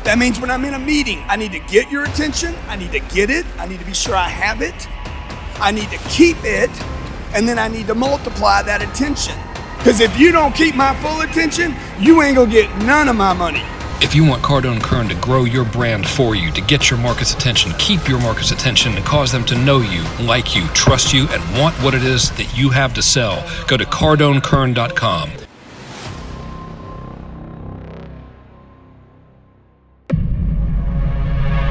That means when I'm in a meeting, I need to get your attention, I need to get it, I need to be sure I have it, I need to keep it, and then I need to multiply that attention. Because if you don't keep my full attention, you ain't gonna get none of my money. If you want Cardone Kern to grow your brand for you, to get your market's attention, keep your market's attention, and cause them to know you, like you, trust you, and want what it is that you have to sell, go to CardoneKern.com.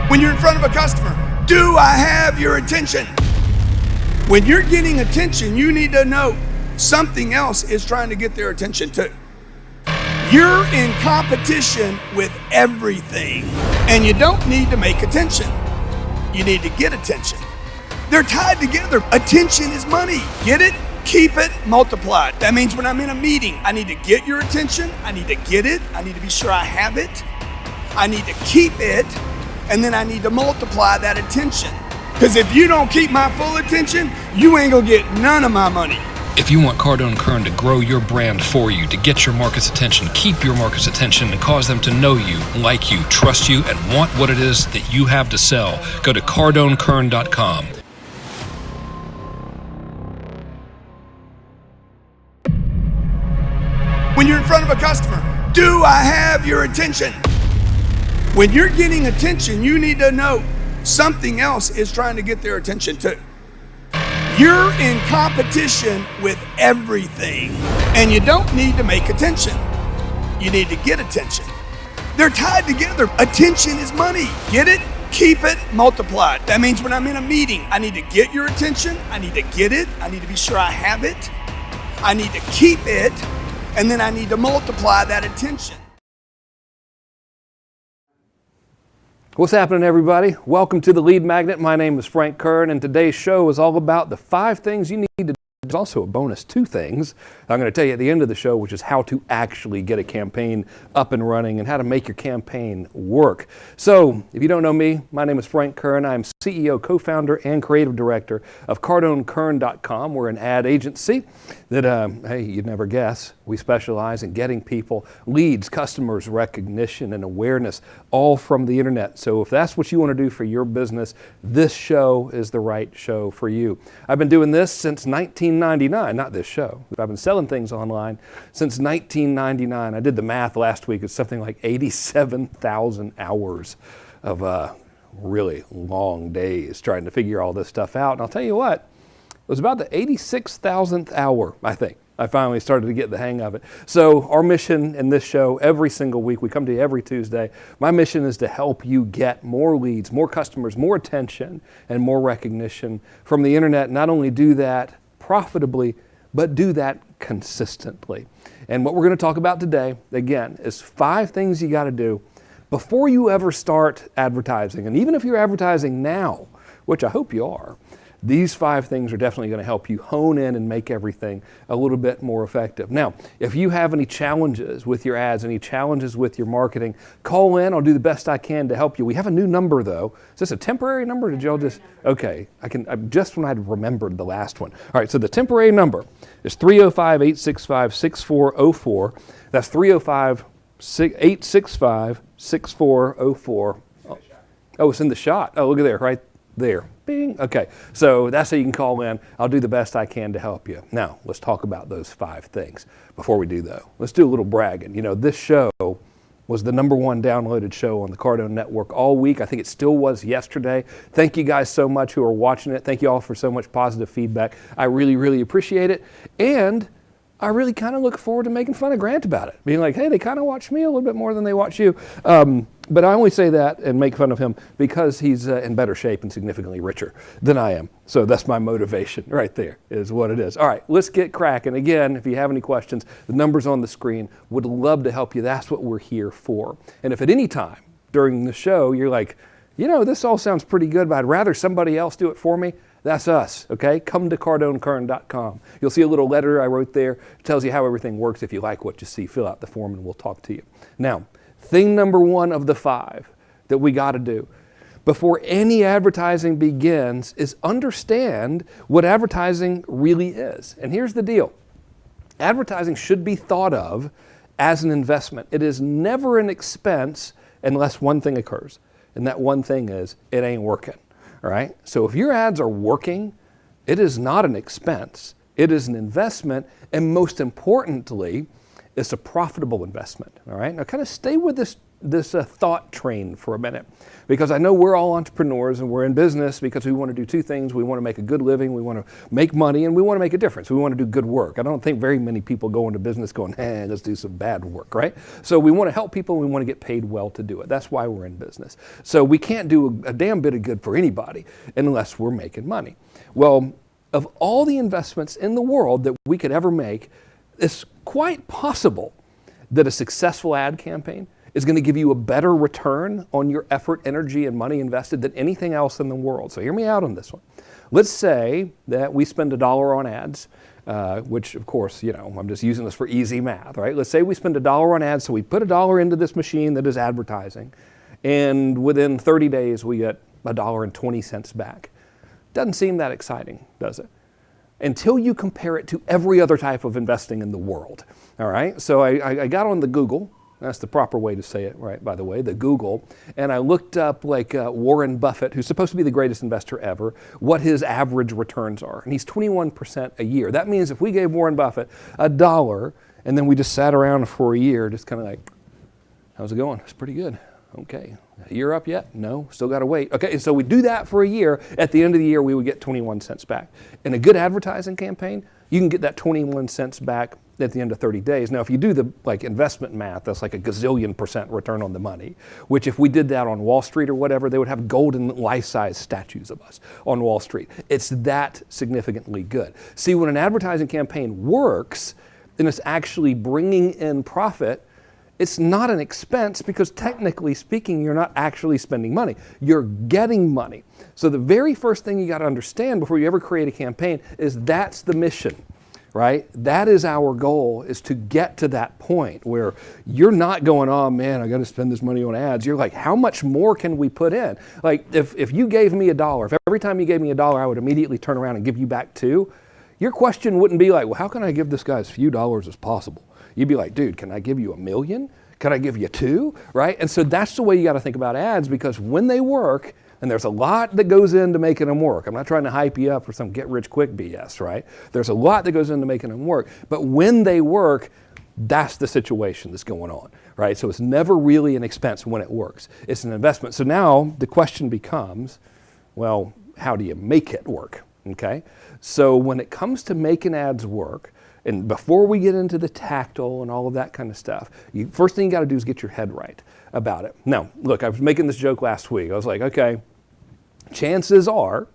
When you're in front of a customer, do I have your attention? When you're getting attention, you need to know something else is trying to get their attention too. You're in competition with everything, and you don't need to make attention. You need to get attention. They're tied together. Attention is money. Get it? Keep it, multiply it. That means when I'm in a meeting, I need to get your attention, I need to get it, I need to be sure I have it, I need to keep it, and then I need to multiply that attention. Because if you don't keep my full attention, you ain't gonna get none of my money. If you want Cardone Kern to grow your brand for you, to get your market's attention, keep your market's attention, and cause them to know you, like you, trust you, and want what it is that you have to sell, go to CardoneKern.com. When you're in front of a customer, do I have your attention? When you're getting attention, you need to know something else is trying to get their attention too. You're in competition with everything, and you don't need to make attention. You need to get attention. They're tied together. Attention is money. Get it? Keep it, multiply it. That means when I'm in a meeting, I need to get your attention, I need to get it, I need to be sure I have it, I need to keep it, and then I need to multiply that attention. What's happening, everybody? Welcome to the Lead Magnet. My name is Frank Kern, and today's show is all about the 5 things you need to do. There's also a bonus 2 things I'm going to tell you at the end of the show, which is how to actually get a campaign up and running and how to make your campaign work. So, if you don't know me, my name is Frank Kern. I'm CEO, co-founder, and creative director of CardoneKern.com. We're an ad agency that, hey, you'd never guess, we specialize in getting people leads, customers, recognition, and awareness, all from the internet. So if that's what you want to do for your business, this show is the right show for you. I've been doing this since 1999, not this show. I've been selling things online since 1999. I did the math last week. It's something like 87,000 hours of really long days trying to figure all this stuff out. And I'll tell you what, it was about the 86,000th hour, I think, I finally started to get the hang of it. So our mission in this show, every single week, we come to you every Tuesday. My mission is to help you get more leads, more customers, more attention, and more recognition from the internet. Not only do that profitably, but do that consistently. And what we're going to talk about today, again, is 5 things you got to do before you ever start advertising. And even if you're advertising now, which I hope you are, these 5 things are definitely going to help you hone in and make everything a little bit more effective. Now, if you have any challenges with your ads, any challenges with your marketing, call in. I'll do the best I can to help you. We have a new number, though. Is this a temporary number? Did y'all just? Okay, I just when I'd remembered the last one. All right, so the temporary number is 305-865-6404. That's 305-865-6404. Oh, it's in the shot. Oh, look at there, right there. Bing. Okay, so that's how you can call in. I'll do the best I can to help you. Now, let's talk about those 5 things. Before we do, though, let's do a little bragging. You know, this show was the #1 downloaded show on the Cardone Network all week. I think it still was yesterday. Thank you guys so much who are watching it. Thank you all for so much positive feedback. I really, really appreciate it. And I really kind of look forward to making fun of Grant about it. Being like, hey, they kind of watch me a little bit more than they watch you. But I only say that and make fun of him because he's in better shape and significantly richer than I am. So that's my motivation right there is what it is. All right, let's get cracking. Again, if you have any questions, the number's on the screen. Would love to help you. That's what we're here for. And if at any time during the show you're like, you know, this all sounds pretty good, but I'd rather somebody else do it for me, that's us, okay? Come to CardoneKern.com. You'll see a little letter I wrote there. It tells you how everything works. If you like what you see, fill out the form and we'll talk to you. Now, thing #1 of the 5 that we got to do before any advertising begins is understand what advertising really is. And here's the deal. Advertising should be thought of as an investment. It is never an expense unless one thing occurs. And that one thing is it ain't working. All right? So if your ads are working, it is not an expense. It is an investment, and most importantly, it's a profitable investment. All right? Now kind of stay with this thought train for a minute, because I know we're all entrepreneurs and we're in business because we want to do two things. We want to make a good living, we want to make money, and we want to make a difference. We want to do good work. I don't think very many people go into business going, hey, let's do some bad work, right? So we want to help people and we want to get paid well to do it. That's why we're in business. So we can't do a damn bit of good for anybody unless we're making money. Well, of all the investments in the world that we could ever make, it's quite possible that a successful ad campaign is going to give you a better return on your effort, energy, and money invested than anything else in the world. So hear me out on this one. Let's say that we spend $1 on ads, which of course, I'm just using this for easy math, right? Let's say we spend $1 on ads, so we put $1 into this machine that is advertising, and within 30 days we get $1.20 back. Doesn't seem that exciting, does it? Until you compare it to every other type of investing in the world, all right? So I got on the Google. That's the proper way to say it, right, by the way, the Google. And I looked up Warren Buffett, who's supposed to be the greatest investor ever, what his average returns are. And he's 21% a year. That means if we gave Warren Buffett $1 and then we just sat around for a year, just kind of like, how's it going? It's pretty good. Okay. A year up yet? No, still got to wait. Okay, so we do that for a year. At the end of the year, we would get 21 cents back. In a good advertising campaign, you can get that 21 cents back at the end of 30 days. Now, if you do the investment math, that's like a gazillion% return on the money, which if we did that on Wall Street or whatever, they would have golden life-size statues of us on Wall Street. It's that significantly good. See, when an advertising campaign works and it's actually bringing in profit, it's not an expense because technically speaking, you're not actually spending money. You're getting money. So the very first thing you got to understand before you ever create a campaign is that's the mission, right? That is our goal, is to get to that point where you're not going, oh man, I got to spend this money on ads. You're like, how much more can we put in? Like if you gave me $1, if every time you gave me $1, I would immediately turn around and give you back $2, your question wouldn't be like, well, how can I give this guy as few dollars as possible? You'd be like, dude, can I give you $1 million? Can I give you 2? Right? And so that's the way you got to think about ads, because when they work, and there's a lot that goes into making them work. I'm not trying to hype you up for some get-rich-quick BS, right? There's a lot that goes into making them work. But when they work, that's the situation that's going on, right? So it's never really an expense when it works. It's an investment. So now the question becomes, well, how do you make it work, okay? So when it comes to making ads work, and before we get into the tactile and all of that kind of stuff, first thing you got to do is get your head right about it. Now, look, I was making this joke last week. I was like, okay, chances are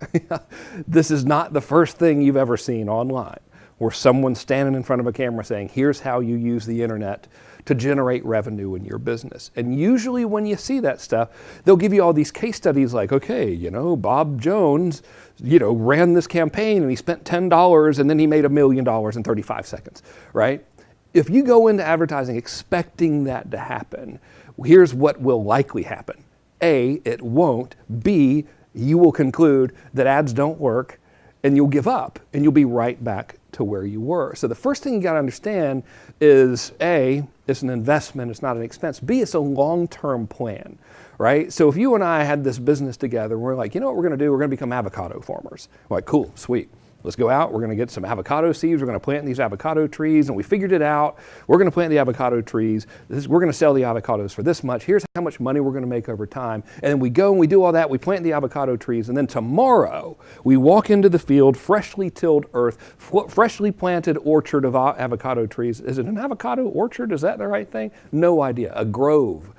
this is not the first thing you've ever seen online where someone's standing in front of a camera saying, here's how you use the internet to generate revenue in your business. And usually when you see that stuff, they'll give you all these case studies like, okay, Bob Jones, ran this campaign and he spent $10 and then he made $1 million in 35 seconds, right? If you go into advertising expecting that to happen, here's what will likely happen. A, it won't. B, you will conclude that ads don't work and you'll give up and you'll be right back to where you were. So the first thing you got to understand is A, it's an investment, it's not an expense. B, it's a long-term plan, right? So if you and I had this business together, we're like, you know what we're going to do? We're going to become avocado farmers. We're like, cool, sweet. Let's go out, we're going to get some avocado seeds, we're going to plant these avocado trees, and we figured it out. We're going to plant the avocado trees. We're going to sell the avocados for this much. Here's how much money we're going to make over time. And then we go and we do all that. We plant the avocado trees, and then tomorrow we walk into the field, freshly tilled earth, freshly planted orchard of avocado trees. Is it an avocado orchard? Is that the right thing? No idea. A grove.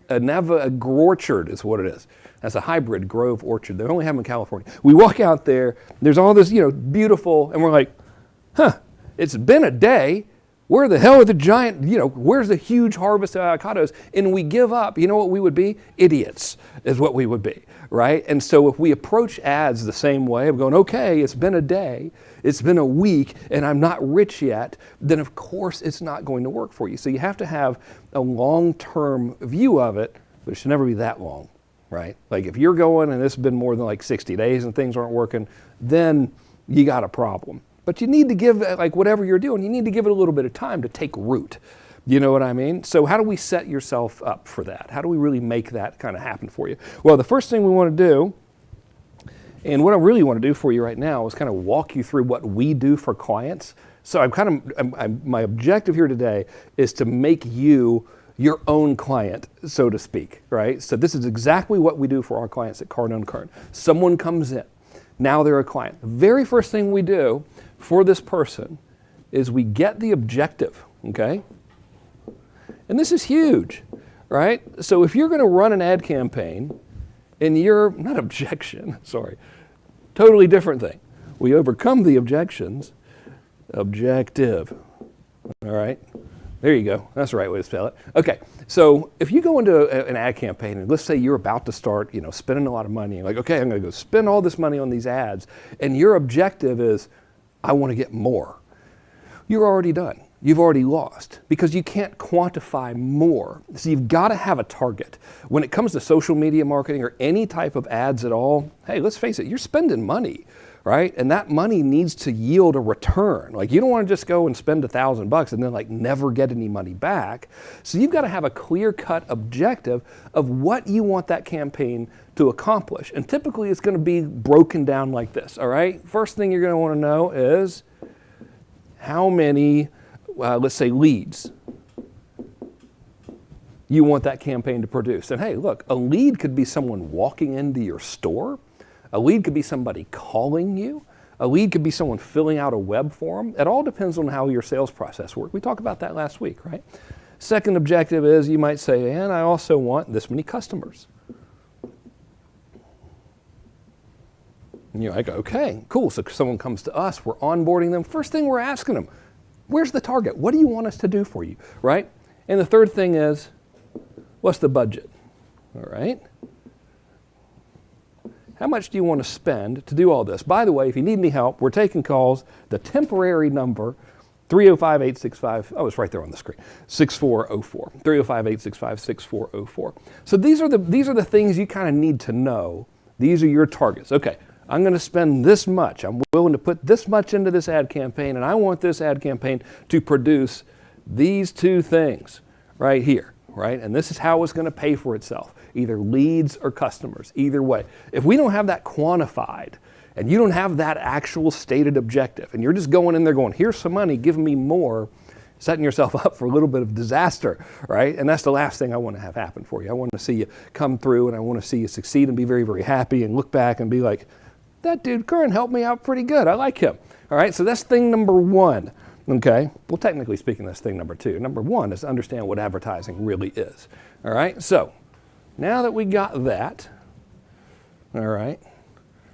A orchard is what it is. That's a hybrid grove orchard. They only have them in California. We walk out there, there's all this, beautiful, and we're like, it's been a day. Where the hell are the giant, where's the huge harvest of avocados? And we give up. You know what we would be? Idiots is what we would be, right? And so if we approach ads the same way, of going, okay, it's been a day, it's been a week, and I'm not rich yet, then of course it's not going to work for you. So you have to have a long-term view of it, but it should never be that long. Right? Like if you're going and it's been more than 60 days and things aren't working, then you got a problem. But you need to give, whatever you're doing, you need to give it a little bit of time to take root. You know what I mean? So how do we set yourself up for that? How do we really make that kind of happen for you? Well, the first thing we want to do, and what I really want to do for you right now, is kind of walk you through what we do for clients. So my objective here today is to make you your own client, so to speak, right? So this is exactly what we do for our clients at Cardone Kern. Someone comes in, now they're a client. The very first thing we do for this person is we get the objective, okay? And this is huge, right? So if you're gonna run an ad campaign and you're, not objection, sorry, totally different thing. We overcome the objections, objective, all right? There you go. That's the right way to spell it. Okay, so if you go into an ad campaign, and let's say you're about to start, spending a lot of money, and like, okay, I'm going to go spend all this money on these ads, and your objective is, I want to get more. You're already done. You've already lost because you can't quantify more. So you've got to have a target. When it comes to social media marketing or any type of ads at all, hey, let's face it, you're spending money. Right? And that money needs to yield a return. Like, you don't want to just go and spend $1,000 and then like never get any money back. So you've got to have a clear-cut objective of what you want that campaign to accomplish. And typically it's going to be broken down like this, all right? First thing you're going to want to know is how many, let's say, leads you want that campaign to produce. And hey, look, a lead could be someone walking into your store. A lead could be somebody calling you. A lead could be someone filling out a web form. It all depends on how your sales process works. We talked about that last week, right? Second objective is you might say, and I also want this many customers. And you're like, okay, cool. So someone comes to us, we're onboarding them. First thing we're asking them, where's the target? What do you want us to do for you, right? And the third thing is, what's the budget, all right? How much do you want to spend to do all this? By the way, if you need any help, we're taking calls. The temporary number, 305-865, oh, it's right there on the screen, 6404, 305-865-6404. So these are the things you kind of need to know. These are your targets. Okay, I'm going to spend this much. I'm willing to put this much into this ad campaign, and I want this ad campaign to produce these two things right here, right? And this is how it's going to pay for itself. Either leads or customers, either way. If we don't have that quantified and you don't have that actual stated objective and you're just going in there going, here's some money, give me more, setting yourself up for a little bit of disaster, right? And that's the last thing I want to have happen for you. I want to see you come through and I want to see you succeed and be very, very happy and look back and be like, that dude Kern helped me out pretty good. I like him. All right, so that's thing number one. Okay, well, technically speaking, that's thing number two. Number one is to understand what advertising really is. All right, so now that we got that, all right.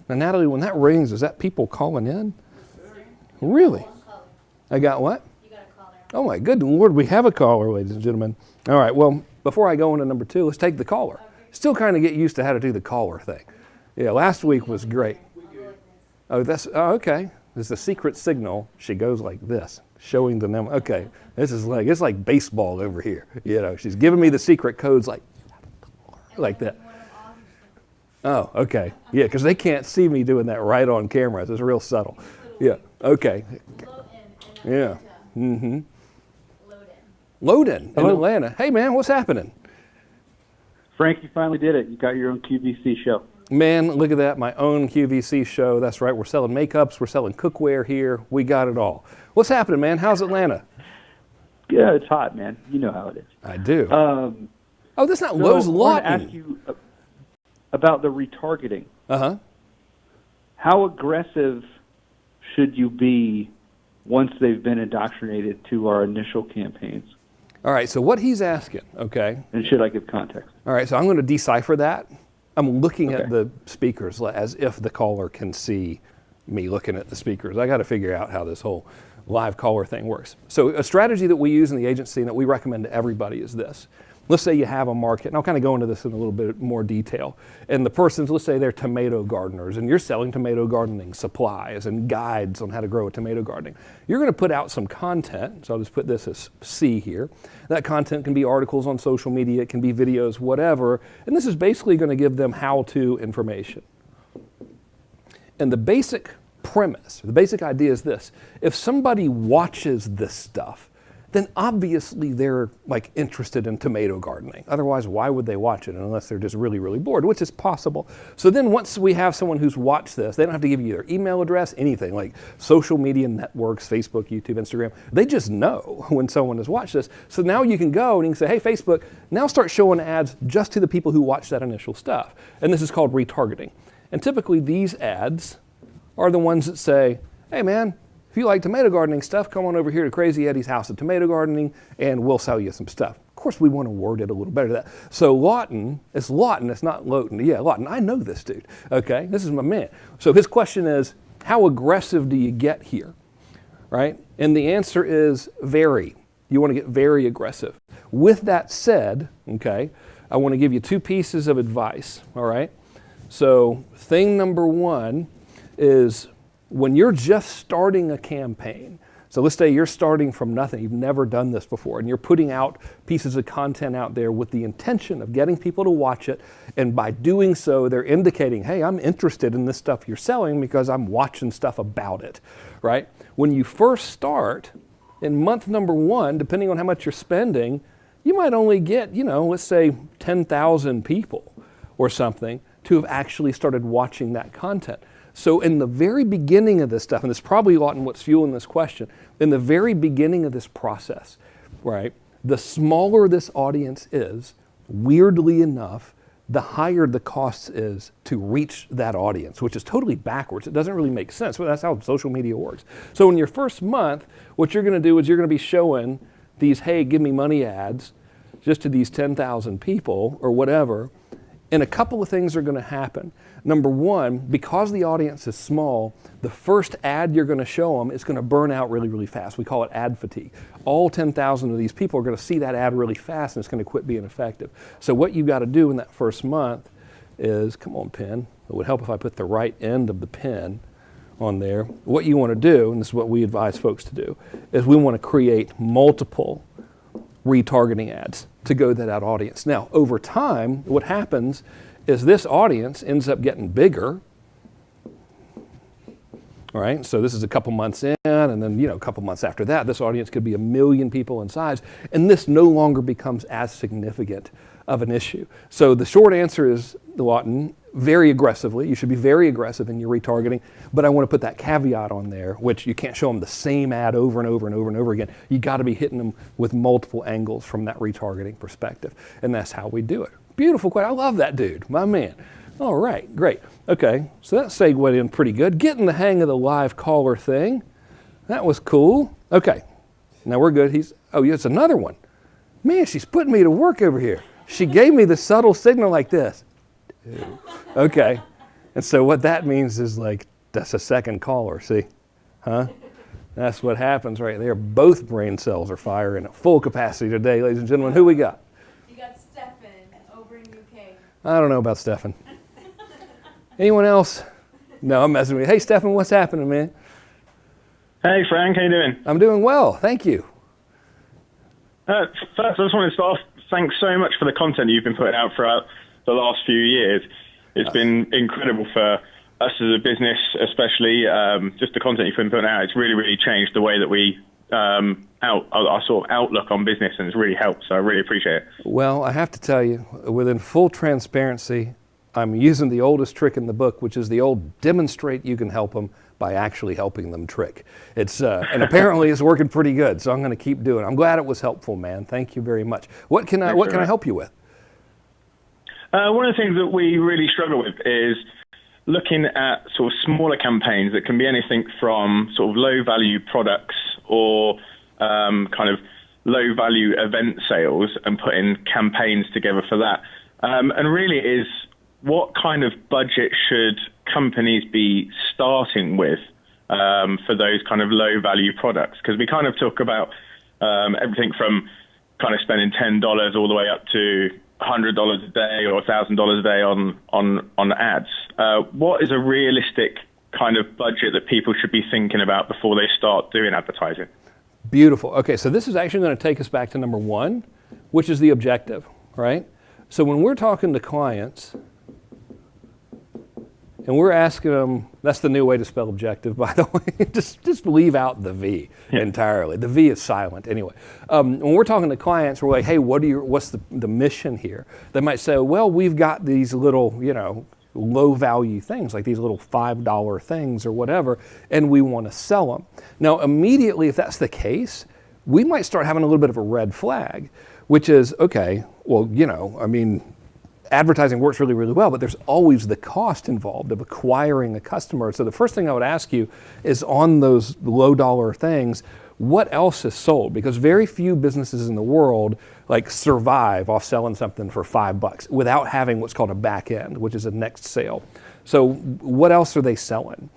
Now, Natalie, when that rings, is that people calling in? Really? I got what? You got a caller. Oh, my good Lord, we have a caller, ladies and gentlemen. All right, well, before I go into number two, let's take the caller. Okay. Still kind of get used to how to do the caller thing. Yeah, last week was great. Oh, okay. There's a secret signal. She goes like this, showing the number. Okay, it's like baseball over here. She's giving me the secret codes like that. Oh, okay. Yeah, because they can't see me doing that right on camera. It's real subtle. Yeah, okay. Yeah. Mm-hmm. Load in Atlanta. Hey, man, what's happening? Frank, you finally did it. You got your own QVC show. Man, look at that, my own QVC show. That's right, we're selling makeups, we're selling cookware here. We got it all. What's happening, man? How's Atlanta? Yeah, it's hot, man. You know how it is. I do. That's not so Lowe's Lawton. I want to ask you about the retargeting. Uh-huh. How aggressive should you be once they've been indoctrinated to our initial campaigns? All right, so what he's asking, okay. And should I give context? All right, so I'm going to decipher that. I'm looking at the speakers as if the caller can see me looking at the speakers. I got to figure out how this whole live caller thing works. So a strategy that we use in the agency and that we recommend to everybody is this. Let's say you have a market, and I'll kind of go into this in a little bit more detail. And the person's, let's say they're tomato gardeners, and you're selling tomato gardening supplies and guides on how to grow a tomato gardening. You're going to put out some content, so I'll just put this as C here. That content can be articles on social media, it can be videos, whatever, and this is basically going to give them how-to information. And the basic premise, the basic idea is this. If somebody watches this stuff, then obviously they're like interested in tomato gardening. Otherwise, why would they watch it unless they're just really, really bored, which is possible. So then once we have someone who's watched this, they don't have to give you their email address, anything like social media networks, Facebook, YouTube, Instagram. They just know when someone has watched this. So now you can go and you can say, hey, Facebook, now start showing ads just to the people who watched that initial stuff. And this is called retargeting. And typically these ads are the ones that say, hey man, if you like tomato gardening stuff, come on over here to Crazy Eddie's House of Tomato Gardening and we'll sell you some stuff. Of course, we want to word it a little better than that. So Lawton, it's not Lawton. Yeah, Lawton, I know this dude, okay? This is my man. So his question is, how aggressive do you get here, right? And the answer is very. You want to get very aggressive. With that said, okay, I want to give you 2 pieces of advice, all right? So thing number 1 is, when you're just starting a campaign, so let's say you're starting from nothing, you've never done this before, and you're putting out pieces of content out there with the intention of getting people to watch it, and by doing so, they're indicating, hey, I'm interested in this stuff you're selling because I'm watching stuff about it, right? When you first start, in month number 1, depending on how much you're spending, you might only get, let's say 10,000 people or something to have actually started watching that content. So in the very beginning of this stuff, and it's probably a lot in what's fueling this question, in the very beginning of this process, right, the smaller this audience is, weirdly enough, the higher the cost is to reach that audience, which is totally backwards. It doesn't really make sense, but that's how social media works. So in your first month, what you're gonna do is you're gonna be showing these, hey, give me money ads, just to these 10,000 people or whatever, and a couple of things are gonna happen. Number 1, because the audience is small, the first ad you're going to show them is going to burn out really, really fast. We call it ad fatigue. All 10,000 of these people are going to see that ad really fast and it's going to quit being effective. So what you've got to do in that first month is, come on pen, it would help if I put the right end of the pen on there. What you want to do, and this is what we advise folks to do, is we want to create multiple retargeting ads to go to that audience. Now, over time, what happens is this audience ends up getting bigger, all right? So this is a couple months in, and then a couple months after that, this audience could be 1 million people in size, and this no longer becomes as significant of an issue. So the short answer is, Lawton, very aggressively. You should be very aggressive in your retargeting, but I want to put that caveat on there, which you can't show them the same ad over and over and over and over again. You got to be hitting them with multiple angles from that retargeting perspective, and that's how we do it. Beautiful question. I love that dude, my man. All right, great. Okay, so that segued in pretty good. Getting the hang of the live caller thing. That was cool. Okay, now we're good. Oh, yeah, it's another one. Man, she's putting me to work over here. She gave me the subtle signal like this. Okay, and so what that means is like, that's a second caller, see? Huh? That's what happens right there. Both brain cells are firing at full capacity today, ladies and gentlemen. Who we got? I don't know about Stefan. Anyone else? No, I'm messing with you. Hey, Stefan, what's happening, man? Hey, Frank, how you doing? I'm doing well, thank you. First, I just wanted to start off, thanks so much for the content you've been putting out throughout the last few years. It's been incredible for us as a business, especially just the content you've been putting out. It's really, really changed the way that we our sort of outlook on business, and it's really helped, so I really appreciate it. Well, I have to tell you, within full transparency, I'm using the oldest trick in the book, which is the old demonstrate you can help them by actually helping them trick. It's and apparently it's working pretty good, so I'm going to keep doing it. I'm glad it was helpful, man. Thank you very much. What can I help you with? One of the things that we really struggle with is looking at sort of smaller campaigns that can be anything from sort of low value products or kind of low value event sales, and putting campaigns together for that. And really is, what kind of budget should companies be starting with for those kind of low value products? Because we kind of talk about everything from kind of spending $10 all the way up to $100 a day or $1,000 a day on ads. What is a realistic kind of budget that people should be thinking about before they start doing advertising? Beautiful. Okay, so this is actually going to take us back to number one, which is the objective, right? So when we're talking to clients And we're asking them, that's the new way to spell objective, by the way, just leave out the V entirely. The V is silent anyway. When we're talking to clients, we're like, hey, what's the mission here? They might say, well, we've got these little, low value things, like these little $5 things or whatever, and we want to sell them. Now, immediately, if that's the case, we might start having a little bit of a red flag, which is, okay, well, advertising works really, really well, but there's always the cost involved of acquiring a customer. So the first thing I would ask you is, on those low dollar things, what else is sold? Because very few businesses in the world survive off selling something for $5 without having what's called a back end, which is a next sale. So what else are they selling?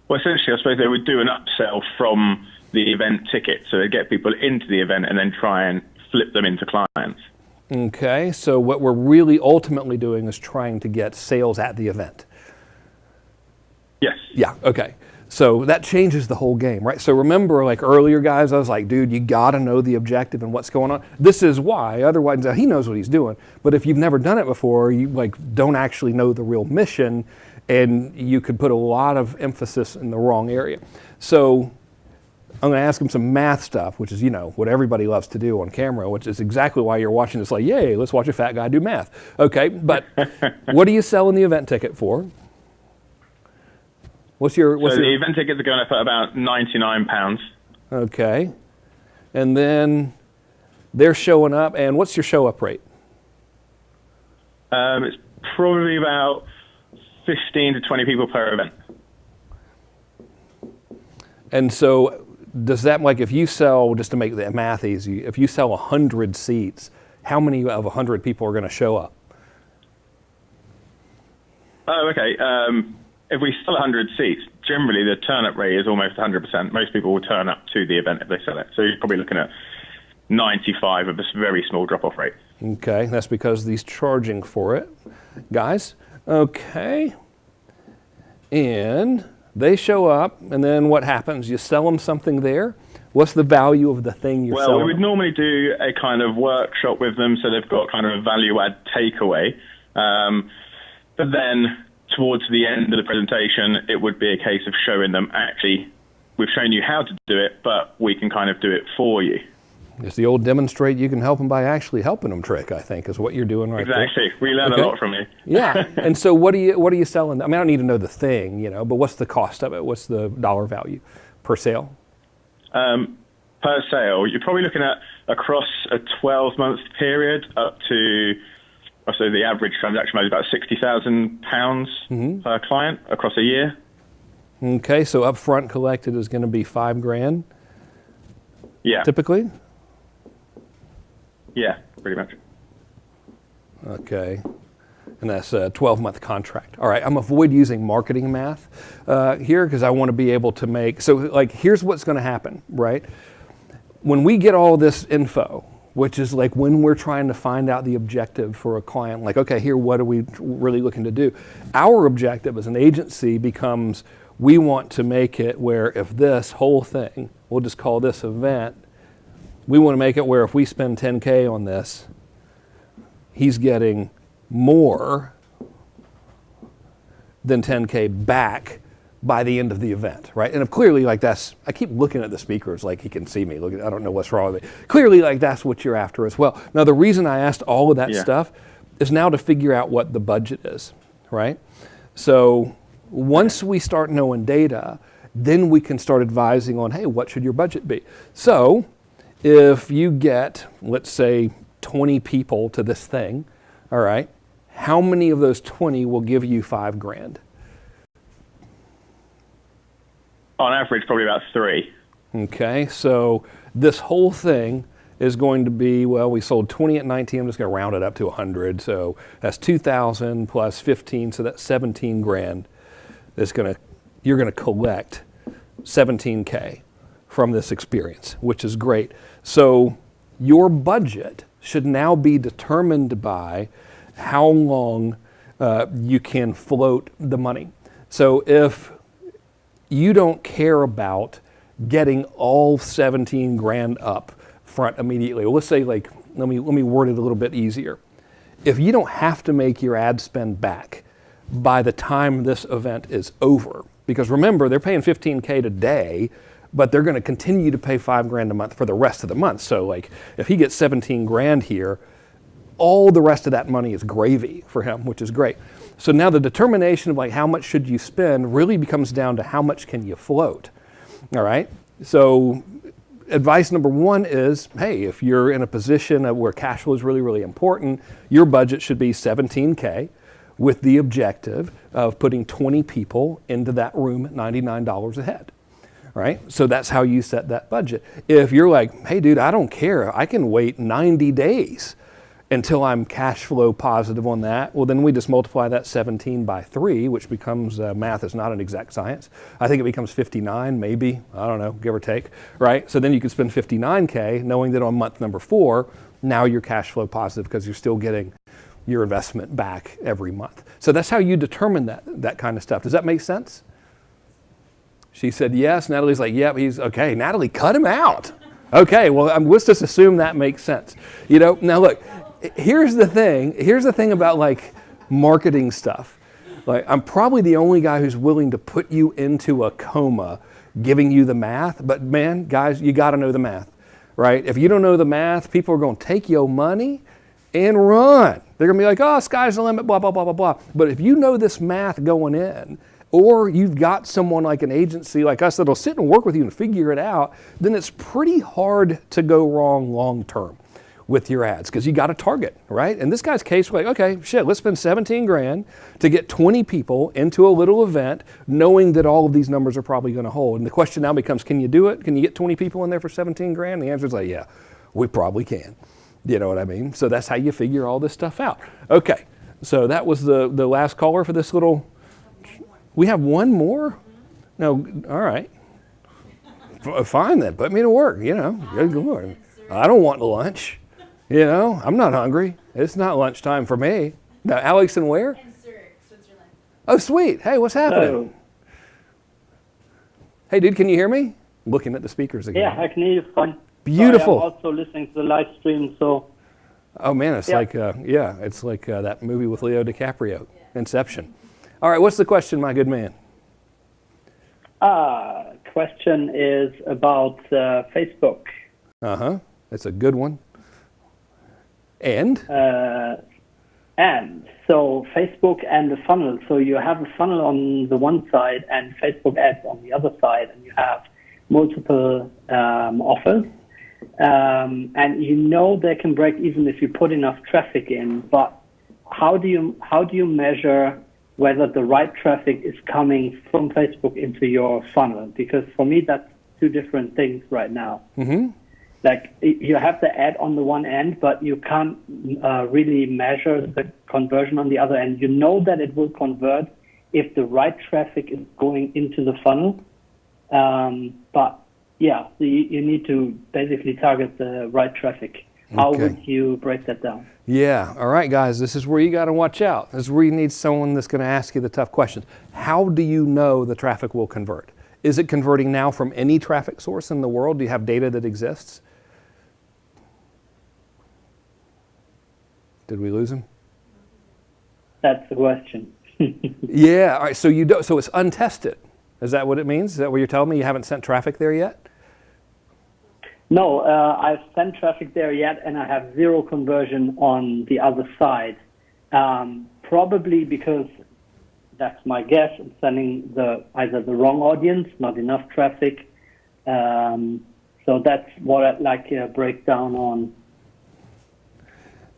Well, essentially, I suppose they would do an upsell from the event ticket. So they get people into the event and then try and flip them into clients. Okay, so what we're really ultimately doing is trying to get sales at the event. Yes. Yeah, okay. So that changes the whole game, right? So remember, earlier, guys, I was like, dude, you got to know the objective and what's going on. This is why. Otherwise, he knows what he's doing. But if you've never done it before, you don't actually know the real mission, and you could put a lot of emphasis in the wrong area. So I'm going to ask him some math stuff, which is, what everybody loves to do on camera, which is exactly why you're watching this, yay, let's watch a fat guy do math. Okay, but what are you selling the event ticket for? The event tickets are going up at about £99. Okay. And then they're showing up, and what's your show up rate? It's probably about 15 to 20 people per event. And so does that, if you sell, just to make the math easy, if you sell 100 seats, how many of 100 people are going to show up? Oh, okay. If we sell 100 seats, generally the turn-up rate is almost 100%. Most people will turn up to the event if they sell it. So you're probably looking at 95 of this very small drop-off rate. Okay, that's because he's charging for it. Guys, okay. And they show up, and then what happens? You sell them something there? What's the value of the thing you're selling? Well, we would normally do a kind of workshop with them, so they've got kind of a value-add takeaway. But then towards the end of the presentation, it would be a case of showing them, actually, we've shown you how to do it, but we can kind of do it for you. It's the old demonstrate you can help them by actually helping them trick, I think, is what you're doing right there. Exactly. We learn a lot from you. Yeah. And so what are you selling? I mean, I don't need to know the thing, but what's the cost of it? What's the dollar value per sale? Per sale, you're probably looking at, across a 12-month period, up to, so the average transaction value is about £60,000 per client across a year. Okay, so upfront collected is going to be $5,000. Yeah. Typically. Yeah, pretty much. Okay, and that's a 12-month contract. All right, I'm avoid using marketing math here because I want to be able to make. So, here's what's going to happen, right? When we get all this info, which is when we're trying to find out the objective for a client, okay, here, what are we really looking to do? Our objective as an agency becomes, we want to make it where if this whole thing, we'll just call this event, we want to make it where if we spend 10K on this, he's getting more than 10K back by the end of the event, right? And if clearly that's, I keep looking at the speakers like he can see me. Look, I don't know what's wrong with me. Clearly that's what you're after as well. Now the reason I asked all of that stuff is now to figure out what the budget is, right? So once we start knowing data, then we can start advising on, hey, what should your budget be? So if you get, let's say, 20 people to this thing, all right, how many of those 20 will give you $5,000? On average, probably about 3. Okay, so this whole thing is going to be, we sold 20 at 19. I'm just going to round it up to 100. So that's 2,000 plus 15, so that's $17,000. You're going to collect $17K from this experience, which is great. So your budget should now be determined by how long you can float the money. So if you don't care about getting all $17,000 up front immediately, let's say let me word it a little bit easier. If you don't have to make your ad spend back by the time this event is over. Because remember, they're paying $15K today, but they're going to continue to pay $5,000 a month for the rest of the month. So like if he gets 17 grand here, all the rest of that money is gravy for him, which is great. So now the determination of like how much should you spend really becomes down to how much can you float. All right. So advice number one is, hey, if you're in a position where cash flow is really, really important, your budget should be 17K with the objective of putting 20 people into that room at $99 a head. Right? So that's how you set that budget. If you're like, hey dude, I don't care, I can wait 90 days until I'm cash flow positive on that, well then we just multiply that 17 by 3, which becomes, math is not an exact science. I think it becomes 59 maybe, I don't know, give or take, right? So then you can spend 59K knowing that on month number 4, now you're cash flow positive because you're still getting your investment back every month. So that's how you determine that kind of stuff. Does that make sense? She said yes. Natalie's like, yep, he's okay. Natalie, cut him out. Okay, well, let's just assume that makes sense. You know, now look, here's the thing about like marketing stuff. Like, I'm probably the only guy who's willing to put you into a coma giving you the math, but man, guys, you got to know the math, right? If you don't know the math, people are going to take your money and run. They're going to be like, oh, sky's the limit, blah, blah, blah, blah, blah. But if you know this math going in, or you've got someone like an agency like us that'll sit and work with you and figure it out, then it's pretty hard to go wrong long term with your ads because you got a target, right? In this guy's case, we're like, okay, shit, let's spend 17 grand to get 20 people into a little event knowing that all of these numbers are probably going to hold. And the question now becomes, can you do it? Can you get 20 people in there for 17 grand? The answer is like, yeah, we probably can. You know what I mean? So that's how you figure all this stuff out. Okay, so that was the last caller for this little... We have one more? No, all right. Fine then, put me to work, you know. Good Lord. I don't want lunch. You know, I'm not hungry. It's not lunchtime for me. Now, Alex and where? In Zurich, Switzerland. Oh, sweet. Hey, what's happening? Hello. Hey, dude, can you hear me? Looking at the speakers again. Yeah, I can hear you fine. Beautiful. Sorry, I'm also listening to the live stream, so... Oh, man, it's like, it's like that movie with Leo DiCaprio, Inception. All right, what's the question, my good man? Question is about Facebook. Uh-huh. That's a good one. And So Facebook and the funnel. So you have a funnel on the one side and Facebook ads on the other side, and you have multiple offers. And you know they can break even if you put enough traffic in, but how do you measure whether the right traffic is coming from Facebook into your funnel? Because for me, that's two different things right now. Mm-hmm. Like you have the ad on the one end, but you can't really measure the conversion on the other end. You know that it will convert if the right traffic is going into the funnel. But yeah, so you need to basically target the right traffic. How would you break that down? yeah, all right, guys, this is where you got to watch out. This is where you need someone that's going to ask you the tough questions. How do you know the traffic will convert? Is it converting now from any traffic source in the world? Do you have data that exists? Did we lose him? That's the question. Yeah, all right, so you don't, so it's untested. Is that what it means? Is that what you're telling me? You haven't sent traffic there yet? No, I've sent traffic there yet, and I have zero conversion on the other side. Probably because that's my guess. I'm sending either the wrong audience, not enough traffic. So that's what I'd like a breakdown on.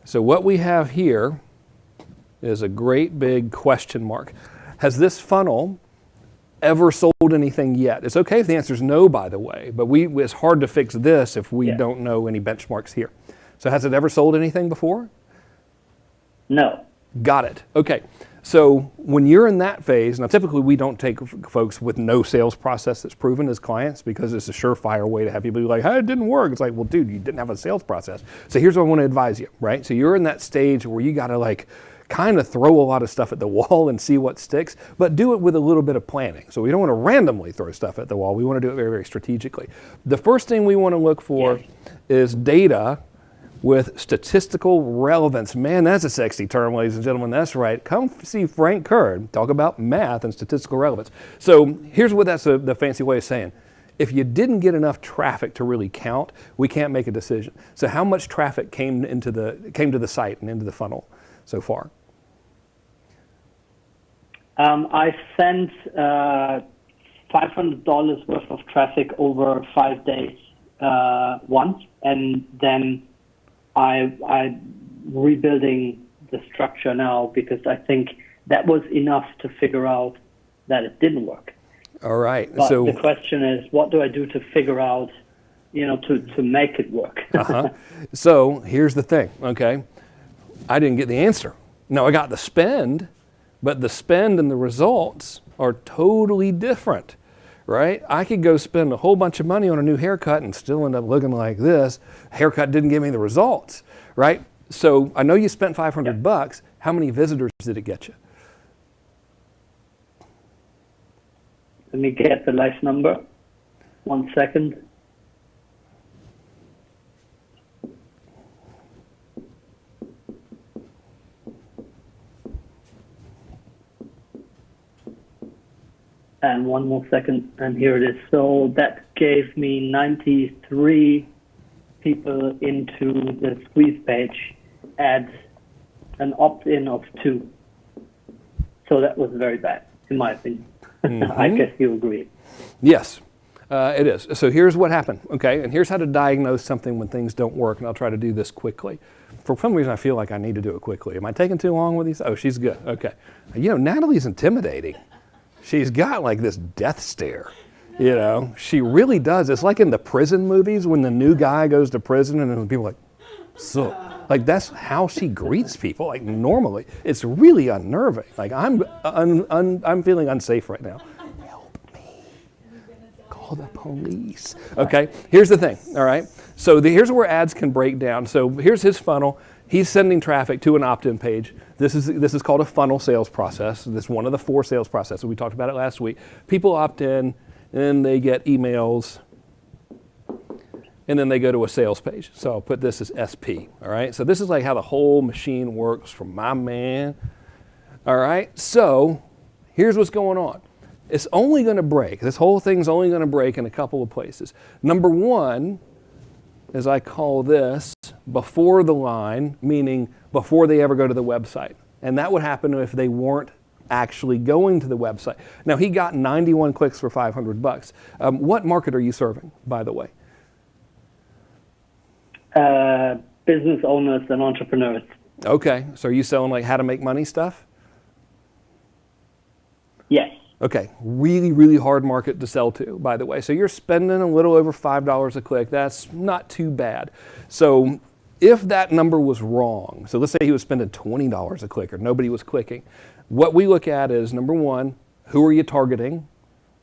So what we have here is a great big question mark. Has this funnel ever sold anything yet? It's okay if the answer is no, by the way, but it's hard to fix this if we don't know any benchmarks here. So has it ever sold anything before? No. Got it. Okay. So when you're in that phase, now typically we don't take folks with no sales process that's proven as clients because it's a surefire way to have people be like, hey, it didn't work. It's like, well, dude, you didn't have a sales process. So here's what I want to advise you, right? So you're in that stage where you got to like kind of throw a lot of stuff at the wall and see what sticks, but do it with a little bit of planning. So we don't want to randomly throw stuff at the wall. We want to do it very, very strategically. The first thing we want to look for is data with statistical relevance. Man, that's a sexy term, ladies and gentlemen. That's right. Come see Frank Kern talk about math and statistical relevance. So here's what that's the fancy way of saying. If you didn't get enough traffic to really count, we can't make a decision. So how much traffic came to the site and into the funnel so far? I sent $500 worth of traffic over 5 days once, and then I'm rebuilding the structure now because I think that was enough to figure out that it didn't work. All right. But so the question is, what do I do to figure out, to make it work? So here's the thing, okay? I didn't get the answer. No, I got the spend, but the spend and the results are totally different, right? I could go spend a whole bunch of money on a new haircut and still end up looking like this. Haircut didn't give me the results, right? So I know you spent $500. How many visitors did it get you? Let me get the live number. 1 second. And 1 more second, and here it is. So that gave me 93 people into the squeeze page at an opt-in of 2. So that was very bad, in my opinion. I guess you agree. Yes, it is. So here's what happened, okay? And here's how to diagnose something when things don't work, and I'll try to do this quickly. For some reason, I feel like I need to do it quickly. Am I taking too long with these? Oh, she's good, okay. Natalie's intimidating. She's got like this death stare, She really does. It's like in the prison movies when the new guy goes to prison and then people are like, so. Like that's how she greets people. Like normally, it's really unnerving. Like I'm feeling unsafe right now. Help me! Call the police. Okay. Here's the thing. All right. So here's where ads can break down. So here's his funnel. He's sending traffic to an opt-in page. This is called a funnel sales process. This is one of the 4 sales processes. We talked about it last week. People opt in, and they get emails. And then they go to a sales page. So I'll put this as SP, all right? So this is like how the whole machine works for my man, all right? So here's what's going on. It's only gonna break, this whole thing's only gonna break in a couple of places. Number 1, as I call this, before the line, meaning before they ever go to the website. And that would happen if they weren't actually going to the website. Now he got 91 clicks for $500. What market are you serving, by the way? Business owners and entrepreneurs. Okay, so are you selling like how to make money stuff? Yes. Okay, really, really hard market to sell to, by the way. So you're spending a little over $5 a click. That's not too bad. So if that number was wrong, so let's say he was spending $20 a click or nobody was clicking, what we look at is number 1, who are you targeting,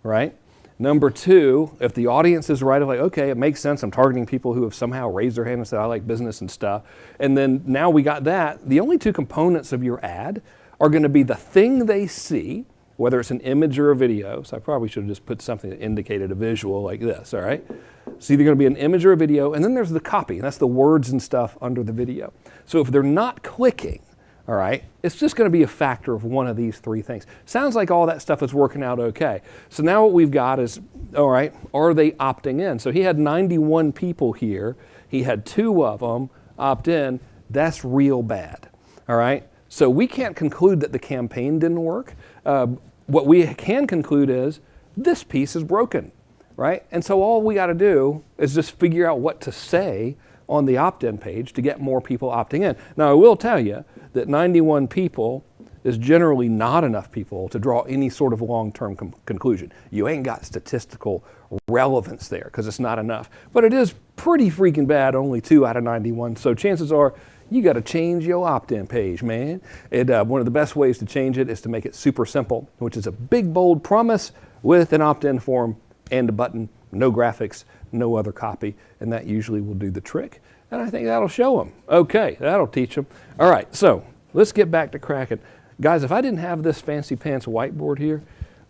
right? Number 2, if the audience is right, like, okay, it makes sense. I'm targeting people who have somehow raised their hand and said, I like business and stuff. And then now we got that. The only 2 components of your ad are going to be the thing they see, whether it's an image or a video. So I probably should have just put something that indicated a visual like this, all right? It's either going to be an image or a video, and then there's the copy, and that's the words and stuff under the video. So if they're not clicking, all right, it's just going to be a factor of one of these 3 things. Sounds like all that stuff is working out okay. So now what we've got is, all right, are they opting in? So he had 91 people here. He had 2 of them opt in. That's real bad, all right? So we can't conclude that the campaign didn't work. What we can conclude is this piece is broken, right? And so all we got to do is just figure out what to say on the opt-in page to get more people opting in. Now, I will tell you that 91 people is generally not enough people to draw any sort of long-term conclusion. You ain't got statistical relevance there because it's not enough. But it is pretty freaking bad, only 2 out of 91. So chances are you got to change your opt-in page, man. One of the best ways to change it is to make it super simple, which is a big, bold promise with an opt-in form and a button, no graphics, no other copy, and that usually will do the trick. And I think that'll show them. Okay, that'll teach them. All right, so let's get back to cracking. Guys, if I didn't have this fancy pants whiteboard here,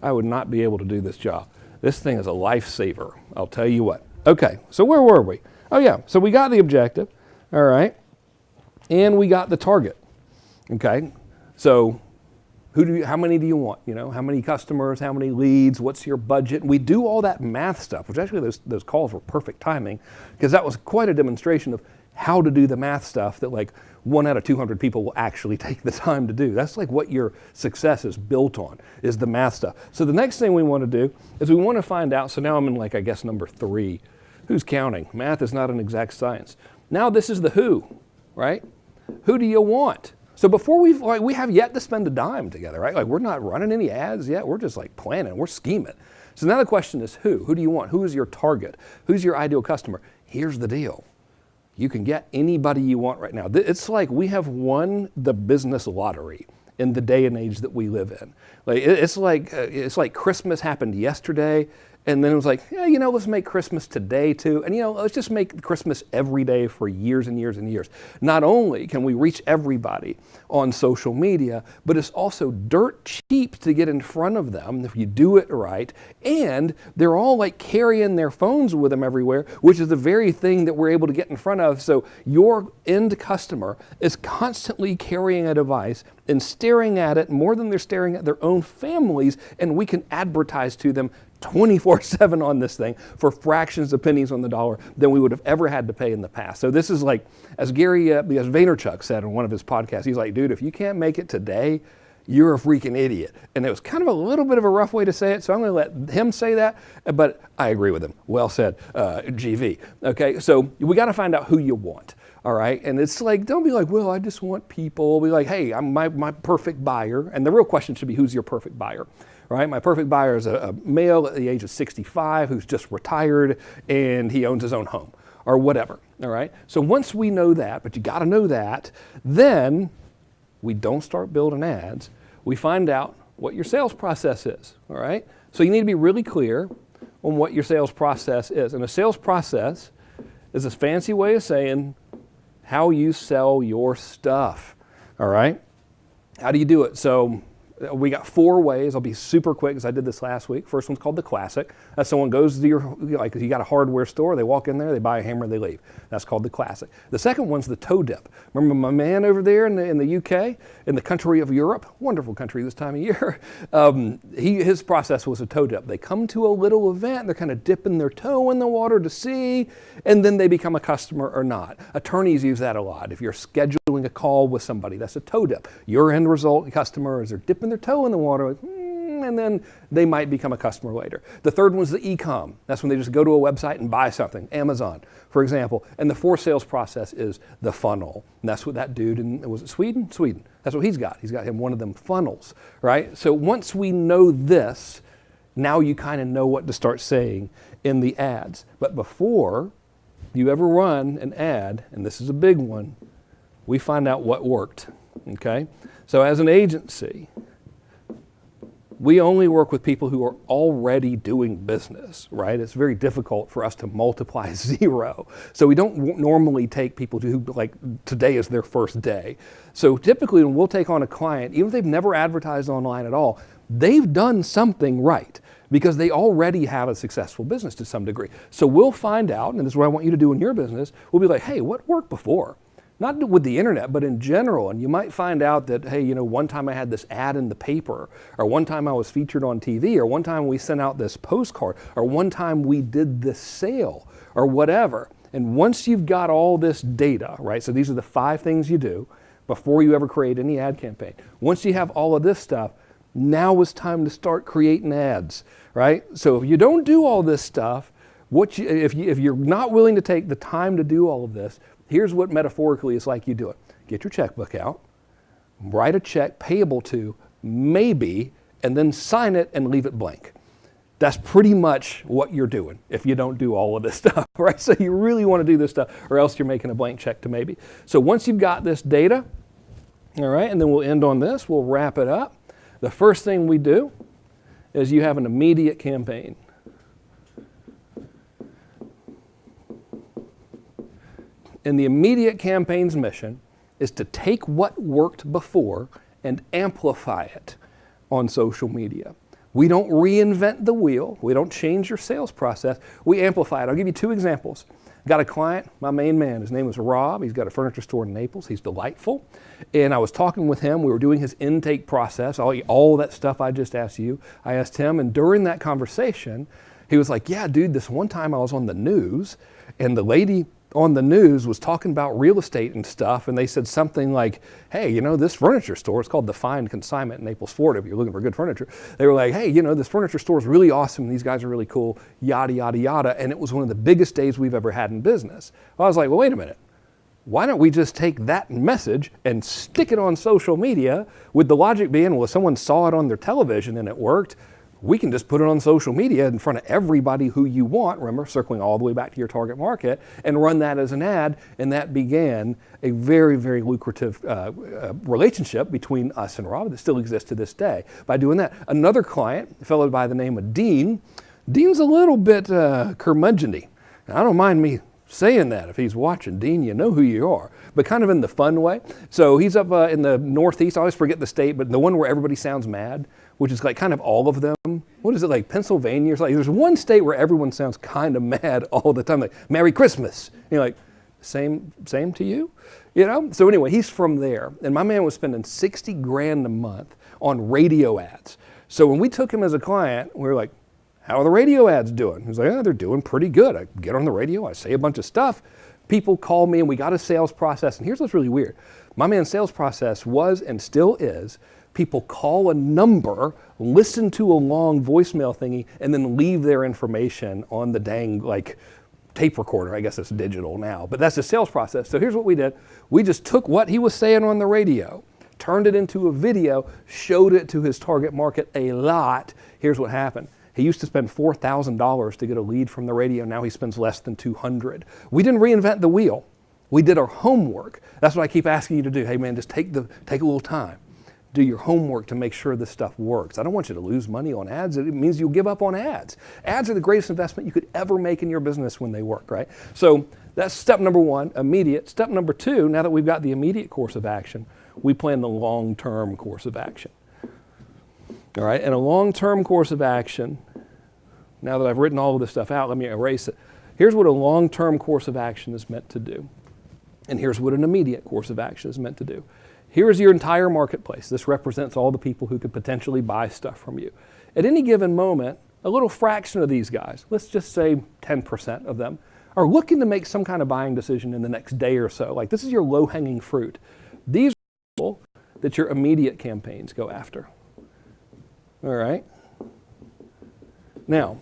I would not be able to do this job. This thing is a lifesaver, I'll tell you what. Okay, so where were we? Oh yeah, so we got the objective, all right. and we got the target. Okay, so how many do you want? You know, how many customers, how many leads, what's your budget? We do all that math stuff, which actually those calls were perfect timing, because that was quite a demonstration of how to do the math stuff that like 1 out of 200 people will actually take the time to do. That's like what your success is built on, is the math stuff. So the next thing we want to do is we want to find out, so now I'm in like, I guess, number 3. Who's counting? Math is not an exact science. Now this is the who, right? Who do you want? So before we have yet to spend a dime together, right? Like we're not running any ads yet. We're just like planning, we're scheming. So now the question is who? Who do you want? Who is your target? Who's your ideal customer? Here's the deal. You can get anybody you want right now. It's like we have won the business lottery in the day and age that we live in. Like it's like Christmas happened yesterday, and then it was like, yeah, you know, let's make Christmas today too, and you know, let's just make Christmas every day for years and years and years. Not only can we reach everybody on social media, but it's also dirt cheap to get in front of them if you do it right, and they're all like carrying their phones with them everywhere, which is the very thing that we're able to get in front of. So your end customer is constantly carrying a device and staring at it more than they're staring at their own families, and we can advertise to them 24/7 on this thing for fractions of pennies on the dollar than we would have ever had to pay in the past. So this is like, as Vaynerchuk said in one of his podcasts, he's like, dude, if you can't make it today, you're a freaking idiot. And it was kind of a little bit of a rough way to say it, so I'm going to let him say that, but I agree with him. Well said, GV. Okay, so we got to find out who you want. All right, and it's like, don't be like, well, I just want people. Be like, hey, I'm my perfect buyer. And the real question should be, who's your perfect buyer? Right? My perfect buyer is a male at the age of 65 who's just retired and he owns his own home or whatever. All right. So once we know that, but you got to know that, then we don't start building ads. We find out what your sales process is. All right. So you need to be really clear on what your sales process is. And a sales process is a fancy way of saying how you sell your stuff. All right. How do you do it? So we got 4 ways. I'll be super quick because I did this last week. First one's called the classic. That's someone goes to like you got a hardware store, they walk in there, they buy a hammer, they leave. That's called the classic. The second one's the toe dip. Remember my man over there in the UK, in the country of Europe, wonderful country this time of year, his process was a toe dip. They come to a little event, they're kind of dipping their toe in the water to see, and then they become a customer or not. Attorneys use that a lot. If you're scheduling a call with somebody, that's a toe dip. Your end result customer is they're dipping their toe in the water, like, and then they might become a customer later. The third one's the e-com. That's when they just go to a website and buy something, Amazon, for example. And the 4th sales process is the funnel. And that's what that dude was it Sweden? Sweden. That's what he's got. He's got him one of them funnels, right? So once we know this, now you kind of know what to start saying in the ads. But before you ever run an ad, and this is a big one, we find out what worked, okay? So as an agency, we only work with people who are already doing business, right? It's very difficult for us to multiply 0. So we don't normally take people who, like, today is their first day. So typically when we'll take on a client, even if they've never advertised online at all, they've done something right because they already have a successful business to some degree. So we'll find out, and this is what I want you to do in your business, we'll be like, hey, what worked before? Not with the internet, but in general. And you might find out that, hey, you know, one time I had this ad in the paper, or one time I was featured on TV, or one time we sent out this postcard, or one time we did this sale, or whatever. And once you've got all this data, right, so these are the 5 things you do before you ever create any ad campaign. Once you have all of this stuff, now it's time to start creating ads, right? So if you don't do all this stuff, if you're not willing to take the time to do all of this, here's what metaphorically it's like you do it. Get your checkbook out, write a check payable to maybe, and then sign it and leave it blank. That's pretty much what you're doing if you don't do all of this stuff, right? So you really want to do this stuff or else you're making a blank check to maybe. So once you've got this data, all right, and then we'll end on this, we'll wrap it up. The first thing we do is you have an immediate campaign. And the immediate campaign's mission is to take what worked before and amplify it on social media. We don't reinvent the wheel. We don't change your sales process. We amplify it. I'll give you 2 examples. Got a client, my main man, his name is Rob. He's got a furniture store in Naples. He's delightful. And I was talking with him. We were doing his intake process, all that stuff I just asked you. I asked him, and during that conversation, he was like, yeah, dude, this one time I was on the news, and the lady on the news was talking about real estate and stuff, and they said something like, hey, you know, this furniture store, it's called the Find Consignment in Naples, Florida, if you're looking for good furniture. They were like, hey, you know, this furniture store is really awesome, these guys are really cool, yada, yada, yada, and it was one of the biggest days we've ever had in business. I was like, well, wait a minute. Why don't we just take that message and stick it on social media, with the logic being, well, if someone saw it on their television and it worked, we can just put it on social media in front of everybody who you want, remember, circling all the way back to your target market, and run that as an ad. And that began a very, very lucrative relationship between us and Rob that still exists to this day by doing that. Another client, a fellow by the name of Dean. Dean's a little bit curmudgeon-y. I don't mind me saying that if he's watching. Dean, you know who you are, but kind of in the fun way. So he's up in the Northeast. I always forget the state, but the one where everybody sounds mad, which is like kind of all of them. What is it, like Pennsylvania? Like, there's one state where everyone sounds kind of mad all the time, like Merry Christmas. And you're like, same to you? You know? So anyway, he's from there. And my man was spending $60,000 a month on radio ads. So when we took him as a client, we were like, how are the radio ads doing? He was like, oh, they're doing pretty good. I get on the radio, I say a bunch of stuff. People call me, and we got a sales process. And here's what's really weird. My man's sales process was and still is, people call a number, listen to a long voicemail thingy, and then leave their information on the dang like tape recorder. I guess it's digital now, but that's the sales process. So here's what we did. We just took what he was saying on the radio, turned it into a video, showed it to his target market a lot. Here's what happened. He used to spend $4,000 to get a lead from the radio. Now he spends less than $200. We didn't reinvent the wheel. We did our homework. That's what I keep asking you to do. Hey man, just take a little time. Do your homework to make sure this stuff works. I don't want you to lose money on ads. It means you'll give up on ads. Ads are the greatest investment you could ever make in your business when they work, right? So that's step number one, immediate. Step number two, now that we've got the immediate course of action, we plan the long-term course of action. All right, and a long-term course of action, now that I've written all of this stuff out, let me erase it. Here's what a long-term course of action is meant to do. And here's what an immediate course of action is meant to do. Here's your entire marketplace. This represents all the people who could potentially buy stuff from you. At any given moment, a little fraction of these guys, let's just say 10% of them, are looking to make some kind of buying decision in the next day or so. Like, this is your low-hanging fruit. These are people that your immediate campaigns go after. All right? Now,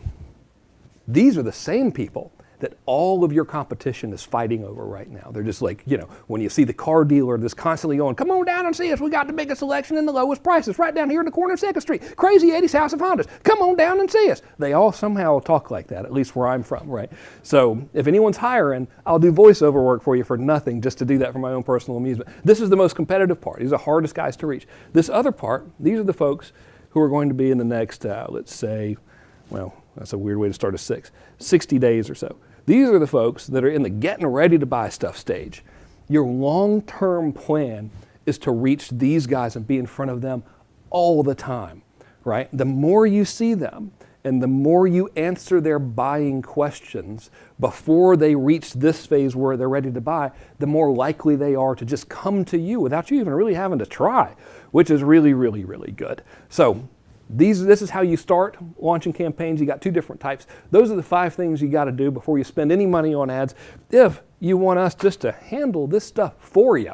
these are the same people that all of your competition is fighting over right now. They're just like, you know, when you see the car dealer that's constantly going, come on down and see us. We got the biggest selection and the lowest prices right down here in the corner of 2nd Street. Crazy 80s House of Hondas. Come on down and see us. They all somehow talk like that, at least where I'm from, right? So if anyone's hiring, I'll do voiceover work for you for nothing just to do that for my own personal amusement. This is the most competitive part. These are the hardest guys to reach. This other part, these are the folks who are going to be in the next, let's say, well, that's a weird way to start a 60 days or so. These are the folks that are in the getting ready to buy stuff stage. Your long-term plan is to reach these guys and be in front of them all the time, right? The more you see them and the more you answer their buying questions before they reach this phase where they're ready to buy, the more likely they are to just come to you without you even really having to try, which is really, really, really good. So this is how you start launching campaigns. You got two different types. Those are the 5 things you got to do before you spend any money on ads if you want us just to handle this stuff for you.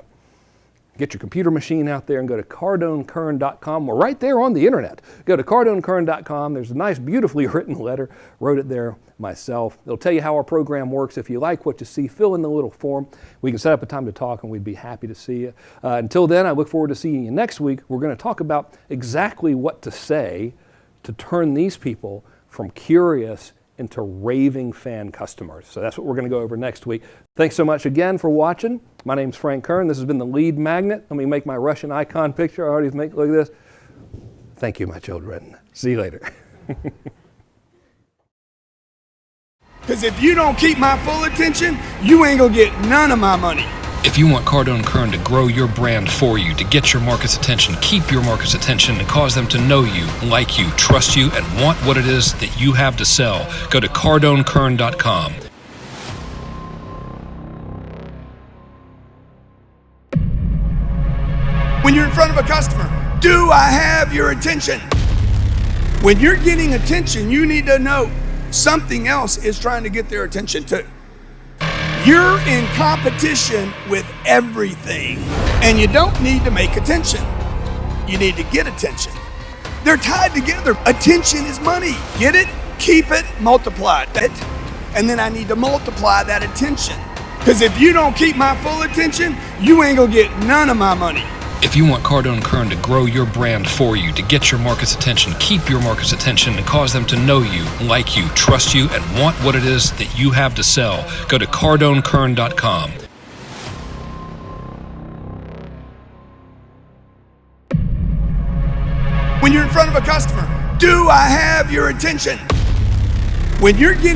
Get your computer machine out there and go to CardoneKern.com. We're right there on the internet. Go to CardoneKern.com. There's a nice, beautifully written letter. Wrote it there myself. It'll tell you how our program works. If you like what you see, fill in the little form. We can set up a time to talk, and we'd be happy to see you. Until then, I look forward to seeing you next week. We're going to talk about exactly what to say to turn these people from curious into raving fan customers. So that's what we're going to go over next week. Thanks so much again for watching. My name's Frank Kern. This has been the Lead Magnet. Let me make my Russian icon picture. I already make, look at this. Thank you, my children. See you later. Because if you don't keep my full attention, you ain't gonna get none of my money. If you want Cardone Kern to grow your brand for you, to get your market's attention, keep your market's attention, and cause them to know you, like you, trust you, and want what it is that you have to sell, go to CardoneKern.com. When you're in front of a customer, do I have your attention? When you're getting attention, you need to know something else is trying to get their attention too. You're in competition with everything, and you don't need to make attention. You need to get attention. They're tied together. Attention is money. Get it? Keep it, multiply it. And then I need to multiply that attention. Because if you don't keep my full attention, you ain't gonna get none of my money. If you want Cardone Kern to grow your brand for you, to get your market's attention, keep your market's attention, and cause them to know you, like you, trust you, and want what it is that you have to sell, go to CardoneKern.com. When you're in front of a customer, do I have your attention? When you're getting